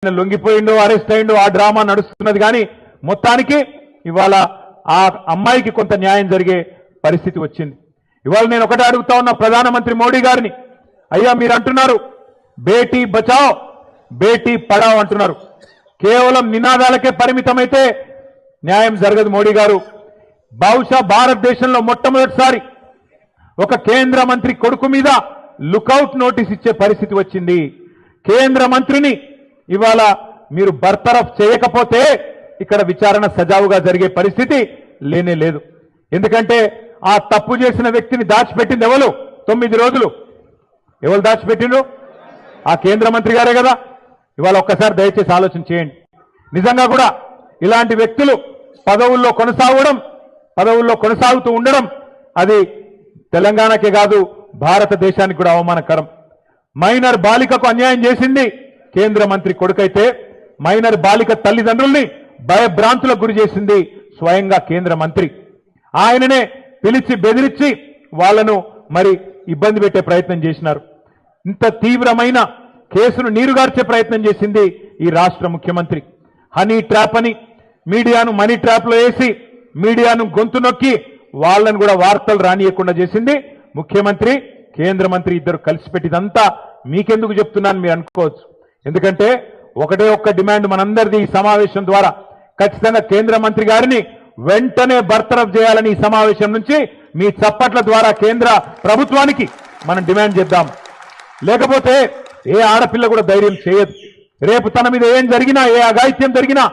లొంగిపోయిండు, arrest అయిండు, ఆ drama నడుస్తున్నది. కానీ మొత్తానికి ఇవాళ ఆ అమ్మాయికి కొంత న్యాయం జరిగే పరిస్థితి వచ్చింది. ఇవాళ నేను ఒకటే అడుగుతా ఉన్నా ప్రధానమంత్రి మోడీ గారిని, అయ్యా మీరు అంటున్నారు బేటీ బచావ్ బేటీ పడావ్ అంటున్నారు, కేవలం నినాదాలకే పరిమితమైతే న్యాయం జరగదు. మోడీ గారు బహుశా భారతదేశంలో మొట్టమొదటిసారి ఒక కేంద్ర మంత్రి కొడుకు మీద లుకౌట్ నోటీస్ ఇచ్చే పరిస్థితి వచ్చింది. కేంద్ర మంత్రిని ఇవాళ మీరు బర్తరఫ్ చేయకపోతే ఇక్కడ విచారణ సజావుగా జరిగే పరిస్థితి లేనే లేదు. ఎందుకంటే ఆ తప్పు చేసిన వ్యక్తిని దాచిపెట్టింది ఎవరు? 9 రోజులు ఎవరు దాచిపెట్టిండ్రు? ఆ కేంద్ర మంత్రి గారే కదా. ఇవాళ ఒక్కసారి దయచేసి ఆలోచన చేయండి. నిజంగా కూడా ఇలాంటి వ్యక్తులు పదవుల్లో కొనసాగుతూ ఉండడం అది తెలంగాణకే కాదు భారతదేశానికి కూడా అవమానకరం. మైనర్ బాలికకు అన్యాయం చేసింది కేంద్ర మంత్రి కొడుకైతే మైనర్ బాలిక తల్లిదండ్రుల్ని భయభ్రాంతులకు గురి చేసింది స్వయంగా కేంద్ర మంత్రి. ఆయననే పిలిచి బెదిరించి వాళ్లను మరి ఇబ్బంది పెట్టే ప్రయత్నం చేసినారు. ఇంత తీవ్రమైన కేసును నీరుగార్చే ప్రయత్నం చేసింది ఈ రాష్ట్ర ముఖ్యమంత్రి. హనీ ట్రాప్ అని మీడియాను మనీ ట్రాప్ లో వేసి మీడియాను గొంతు నొక్కి వాళ్ళను కూడా వార్తలు రానియకుండా చేసింది ముఖ్యమంత్రి, కేంద్ర మంత్రి ఇద్దరు కలిసి పెట్టిదంతా మీకెందుకు చెప్తున్నాను మీరు అనుకోవచ్చు. ఎందుకంటే ఒకటే ఒక్క డిమాండ్ మనందరిది ఈ సమావేశం ద్వారా, ఖచ్చితంగా కేంద్ర మంత్రి గారిని వెంటనే బర్తరఫ్ చేయాలని ఈ సమావేశం నుంచి మీ చప్పట్ల ద్వారా కేంద్ర ప్రభుత్వానికి మనం డిమాండ్ చేద్దాం. లేకపోతే ఏ ఆడపిల్ల కూడా ధైర్యం చేయదు. రేపు తన మీద ఏం జరిగినా, ఏ అఘాయిత్యం జరిగినా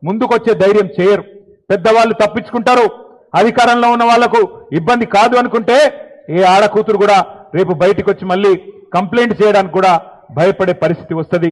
ముందుకొచ్చే ధైర్యం చేయరు. పెద్దవాళ్ళు తప్పించుకుంటారు. అధికారంలో ఉన్న వాళ్లకు ఇబ్బంది కాదు అనుకుంటే ఏ ఆడకూతురు కూడా రేపు బయటికి వచ్చి మళ్ళీ కంప్లైంట్ చేయడానికి కూడా భయపడే పరిస్థితి వస్తుంది.